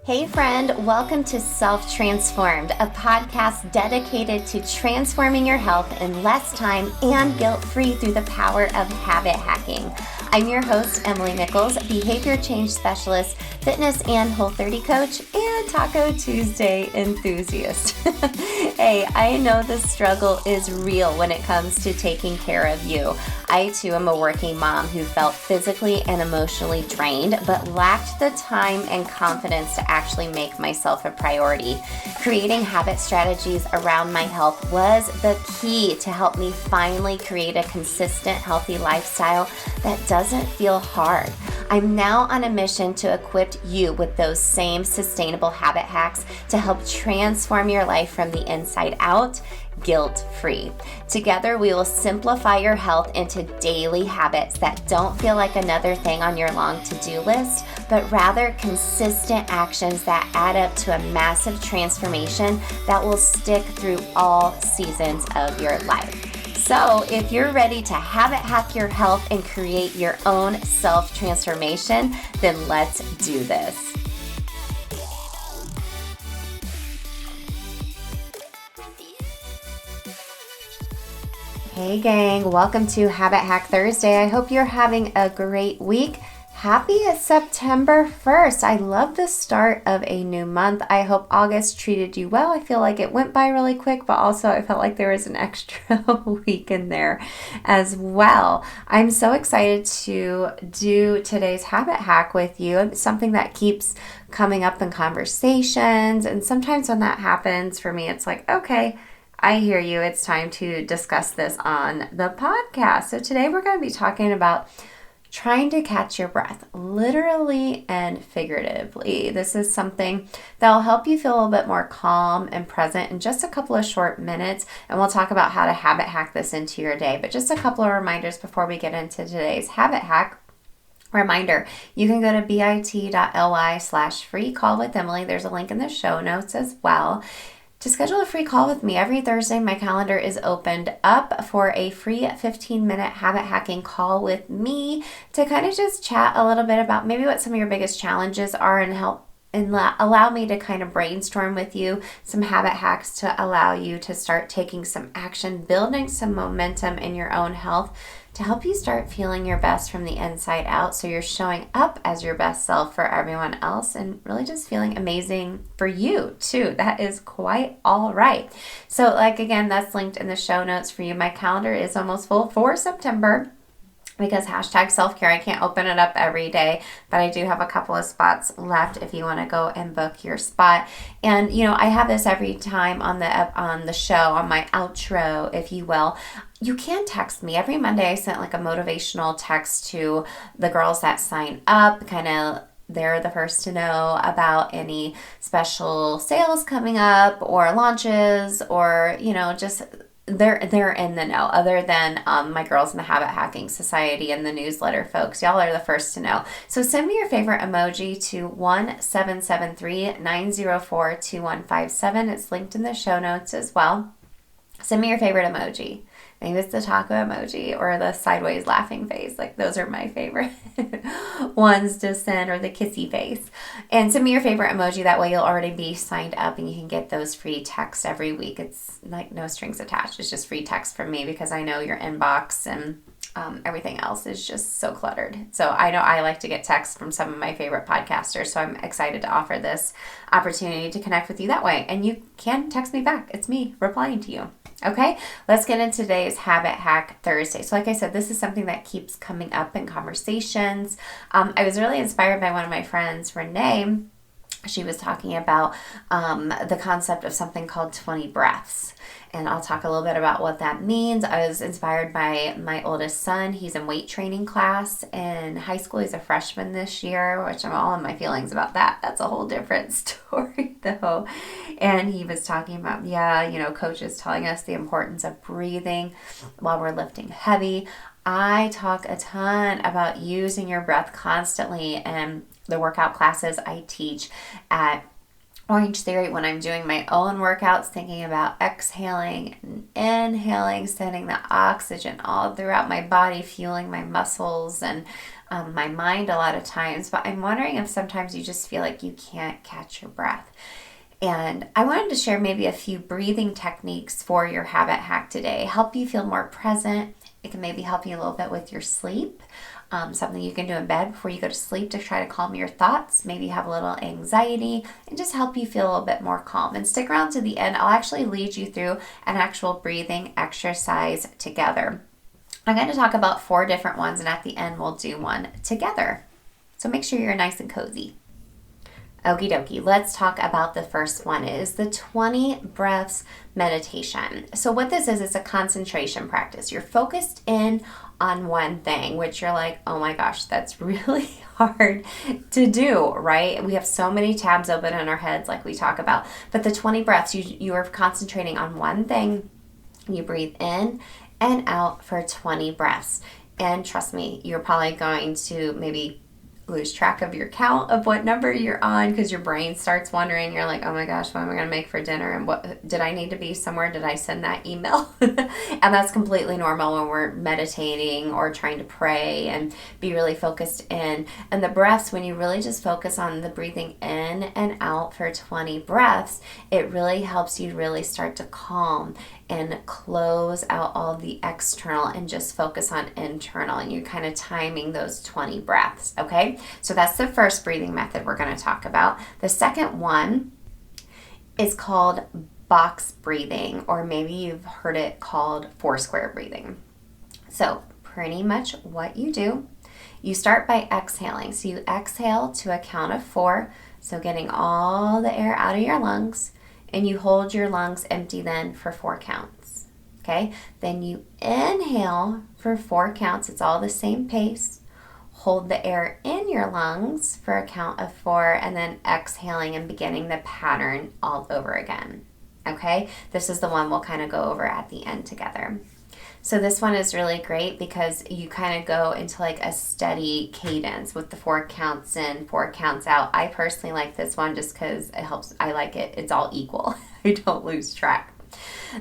Hey friend, welcome to Self-Transformed, a podcast dedicated to transforming your health in less time and guilt-free through the power of habit hacking. I'm your host, Emily Nichols, behavior change specialist, fitness and Whole30 coach, and Taco Tuesday enthusiast. Hey, I know the struggle is real when it comes to taking care of you. I too am a working mom who felt physically and emotionally drained, but lacked the time and confidence to actually make myself a priority. Creating habit strategies around my health was the key to help me finally create a consistent, healthy lifestyle that doesn't feel hard. I'm now on a mission to equip you with those same sustainable habit hacks to help transform your life from the inside out, guilt-free. Together, we will simplify your health into daily habits that don't feel like another thing on your long to-do list, but rather consistent actions that add up to a massive transformation that will stick through all seasons of your life. So if you're ready to habit hack your health and create your own self-transformation, then let's do this. Hey gang, welcome to Habit Hack Thursday. I hope you're having a great week. Happy September 1st. I love the start of a new month. I hope August treated you well. I feel like it went by really quick, but also I felt like there was an extra week in there as well. I'm so excited to do today's habit hack with you. It's something that keeps coming up in conversations, and sometimes when that happens for me, it's like, okay, I hear you. It's time to discuss this on the podcast. So today we're going to be talking about trying to catch your breath, literally and figuratively. This is something that will help you feel a little bit more calm and present in just a couple of short minutes, and we'll talk about how to habit hack this into your day. But just a couple of reminders before we get into today's habit hack. Reminder, you can go to bit.ly/free call with Emily. There's a link in the show notes as well. To schedule a free call with me every Thursday, my calendar is opened up for a free 15-minute habit hacking call with me to kind of just chat a little bit about maybe what some of your biggest challenges are and help and allow me to kind of brainstorm with you some habit hacks to allow you to start taking some action, building some momentum in your own health to help you start feeling your best from the inside out, so you're showing up as your best self for everyone else and really just feeling amazing for you too. That is quite all right. So again, that's linked in the show notes for you. My calendar is almost full for September because hashtag self-care. I can't open it up every day, but I do have a couple of spots left if you want to go and book your spot. And I have this every time on the show, on my outro, if you will. You can text me. Every Monday I sent a motivational text to the girls that sign up, they're the first to know about any special sales coming up or launches or, just they're in the know, other than my Girls in the Habit Hacking Society and the newsletter folks. Y'all are the first to know. So send me your favorite emoji to 1-773-904-2157. It's linked in the show notes as well. Send me your favorite emoji. Maybe it's the taco emoji or the sideways laughing face. Those are my favorite ones to send, or the kissy face. And send me your favorite emoji. That way you'll already be signed up and you can get those free texts every week. It's no strings attached. It's just free text from me because I know your inbox and everything else is just so cluttered. So I know I like to get texts from some of my favorite podcasters. So I'm excited to offer this opportunity to connect with you that way. And you can text me back. It's me replying to you. Okay, let's get into today's Habit Hack Thursday. So like I said, this is something that keeps coming up in conversations. I was really inspired by one of my friends, Renee. She was talking about the concept of something called 20 breaths. And I'll talk a little bit about what that means. I was inspired by my oldest son. He's in weight training class in high school. He's a freshman this year, which I'm all in my feelings about that. That's a whole different story though. And he was talking about, coaches telling us the importance of breathing while we're lifting heavy. I talk a ton about using your breath constantly in the workout classes I teach at Orange Theory when I'm doing my own workouts, thinking about exhaling and inhaling, sending the oxygen all throughout my body, fueling my muscles and my mind a lot of times, but I'm wondering if sometimes you just feel like you can't catch your breath. And I wanted to share maybe a few breathing techniques for your habit hack today. Help you feel more present. It can maybe help you a little bit with your sleep. Something you can do in bed before you go to sleep to try to calm your thoughts. Maybe you have a little anxiety and just help you feel a little bit more calm. And stick around to the end. I'll actually lead you through an actual breathing exercise together. I'm going to talk about 4 different ones, and at the end we'll do one together. So make sure you're nice and cozy. Okie dokie, let's talk about the first one. It is the 20 breaths meditation. So what this is, it's a concentration practice. You're focused in on one thing, which you're like, oh my gosh, that's really hard to do, right? We have so many tabs open in our heads like we talk about. But the 20 breaths, you are concentrating on one thing. You breathe in and out for 20 breaths. And trust me, you're probably going to maybe lose track of your count of what number you're on because your brain starts wondering. You're like, oh my gosh, what am I going to make for dinner? And what did I need to be somewhere? Did I send that email? And that's completely normal when we're meditating or trying to pray and be really focused in. And the breaths, when you really just focus on the breathing in and out for 20 breaths, it really helps you really start to calm and close out all the external and just focus on internal. And you're kind of timing those 20 breaths, okay? So that's the first breathing method we're going to talk about. The second one is called box breathing, or maybe you've heard it called 4 square breathing. So pretty much what you do, you start by exhaling. So you exhale to a count of 4, so getting all the air out of your lungs. And you hold your lungs empty then for 4 counts, okay? Then you inhale for 4 counts. It's all the same pace. Hold the air in your lungs for a count of 4, and then exhaling and beginning the pattern all over again, okay? This is the one we'll kind of go over at the end together. So this one is really great because you kind of go into like a steady cadence with the 4 counts in, 4 counts out. I personally like this one just because it helps. I like it. It's all equal. I don't lose track.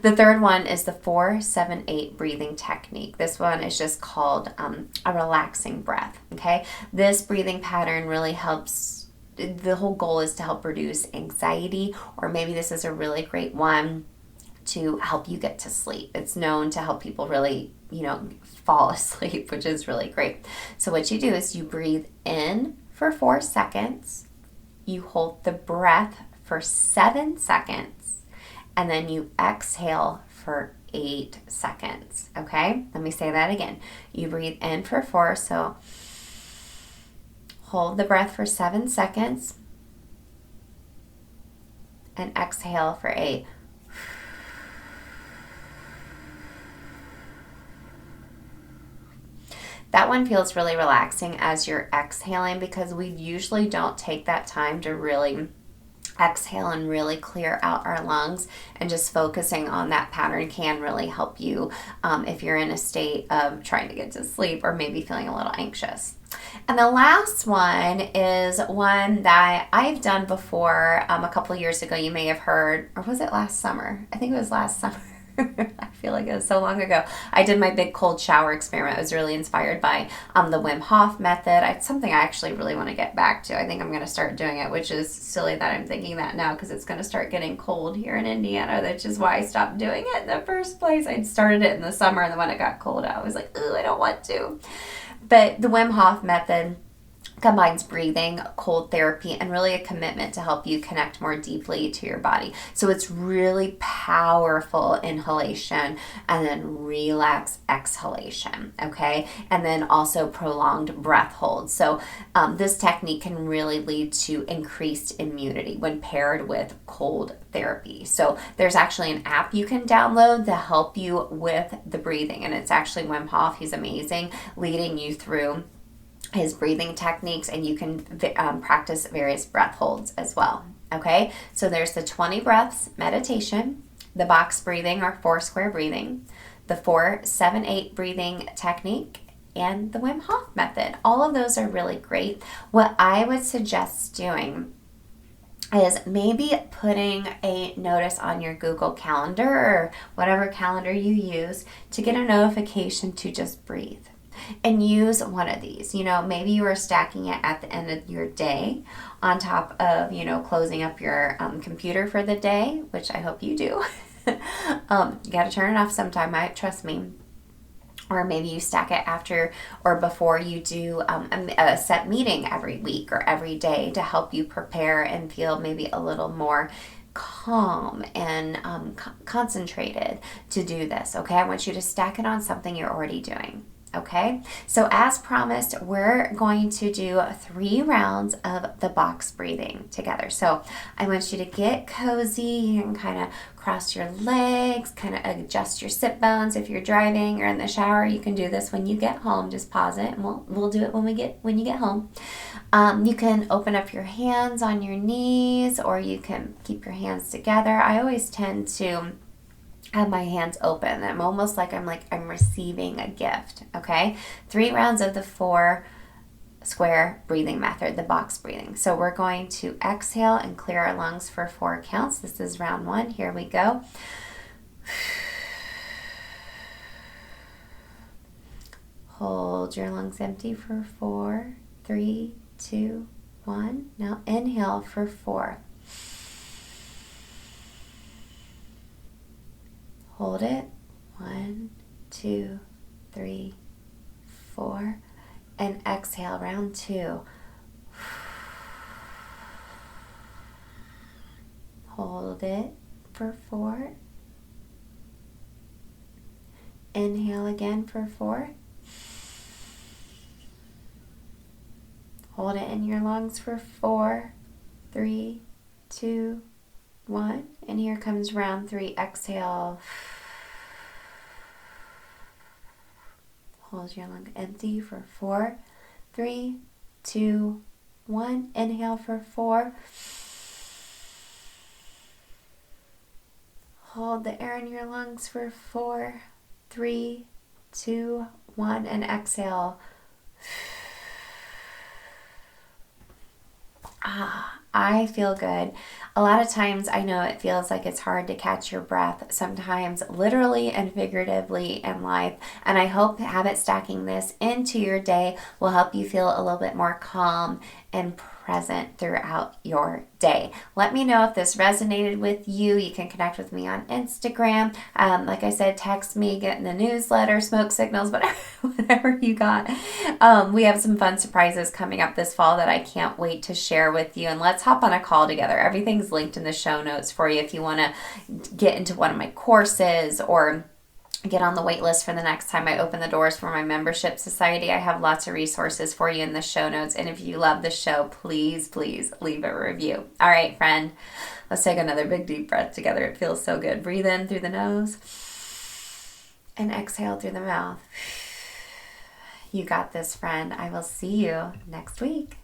The third one is the 4-7-8 breathing technique. This one is just called a relaxing breath, okay? This breathing pattern really helps. The whole goal is to help reduce anxiety, or maybe this is a really great one to help you get to sleep. It's known to help people really, fall asleep, which is really great. So what you do is you breathe in for 4 seconds, you hold the breath for 7 seconds, and then you exhale for 8 seconds, okay? Let me say that again. You breathe in for 4, so hold the breath for 7 seconds, and exhale for 8. That one feels really relaxing as you're exhaling because we usually don't take that time to really exhale and really clear out our lungs, and just focusing on that pattern can really help you if you're in a state of trying to get to sleep or maybe feeling a little anxious. And the last one is one that I've done before a couple of years ago. You may have heard, or was it last summer? I think it was last summer. I feel like it was so long ago. I did my big cold shower experiment. I was really inspired by the Wim Hof method. It's something I actually really want to get back to. I think I'm going to start doing it, which is silly that I'm thinking that now because it's going to start getting cold here in Indiana, which is why I stopped doing it in the first place. I'd started it in the summer, and then when it got cold out, I was like, ooh, I don't want to. But the Wim Hof method combines breathing, cold therapy, and really a commitment to help you connect more deeply to your body. So it's really powerful inhalation and then relax exhalation, okay? And then also prolonged breath hold. So this technique can really lead to increased immunity when paired with cold therapy. So there's actually an app you can download to help you with the breathing, and it's actually Wim Hof. He's amazing, leading you through his breathing techniques, and you can practice various breath holds as well. Okay, so there's the 20 breaths meditation, the box breathing or 4 square breathing, the 4-7-8 breathing technique, and the Wim Hof method. All of those are really great. What I would suggest doing is maybe putting a notice on your Google Calendar or whatever calendar you use to get a notification to just breathe. and use one of these. Maybe you are stacking it at the end of your day on top of, closing up your computer for the day, which I hope you do. You got to turn it off sometime, trust me. Or maybe you stack it after or before you do a set meeting every week or every day to help you prepare and feel maybe a little more calm and concentrated to do this, okay? I want you to stack it on something you're already doing. Okay, so as promised, we're going to do 3 rounds of the box breathing together. So I want you to get cozy and kind of cross your legs, kind of adjust your sit bones. If you're driving or in the shower, you can do this when you get home. Just pause it, and we'll do it when you get home. You can open up your hands on your knees, or you can keep your hands together. I always tend to have my hands open. I'm almost like I'm receiving a gift, okay? 3 rounds of the 4 square breathing method, the box breathing. So we're going to exhale and clear our lungs for 4 counts. This is round 1. Here we go. Hold your lungs empty for 4, 3, 2, 1. Now inhale for 4. Hold it. 1, 2, 3, 4. And exhale, round 2. Hold it for 4. Inhale again for 4. Hold it in your lungs for 4, 3, 2, 1. And here comes round 3. Exhale. Hold your lung empty for 4, 3, 2, 1. Inhale for 4. Hold the air in your lungs for 4, 3, 2, 1. And exhale. I feel good. A lot of times I know it feels like it's hard to catch your breath, sometimes literally and figuratively in life. And I hope habit stacking this into your day will help you feel a little bit more calm and present throughout your day. Let me know if this resonated with you. You can connect with me on Instagram. Like I said, text me, get in the newsletter, smoke signals, whatever you got. We have some fun surprises coming up this fall that I can't wait to share with you. And let's hop on a call together. Everything's linked in the show notes for you if you want to get into one of my courses or get on the wait list for the next time I open the doors for my membership society. I have lots of resources for you in the show notes. And if you love the show, please leave a review. All right, friend, let's take another big deep breath together. It feels so good. Breathe in through the nose and exhale through the mouth. You got this, friend. I will see you next week.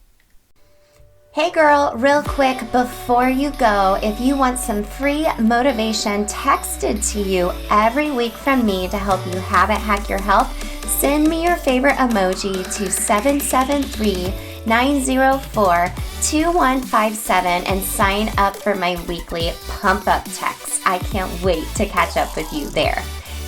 Hey girl, real quick before you go, if you want some free motivation texted to you every week from me to help you habit hack your health, send me your favorite emoji to 773-904-2157 and sign up for my weekly pump up text. I can't wait to catch up with you there.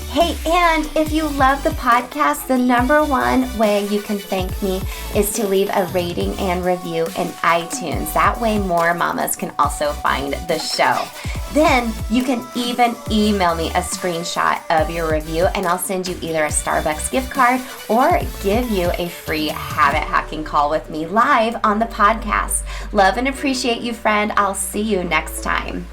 Hey, and if you love the podcast, the number one way you can thank me is to leave a rating and review in iTunes. That way more mamas can also find the show. Then you can even email me a screenshot of your review and I'll send you either a Starbucks gift card or give you a free habit hacking call with me live on the podcast. Love and appreciate you, friend. I'll see you next time.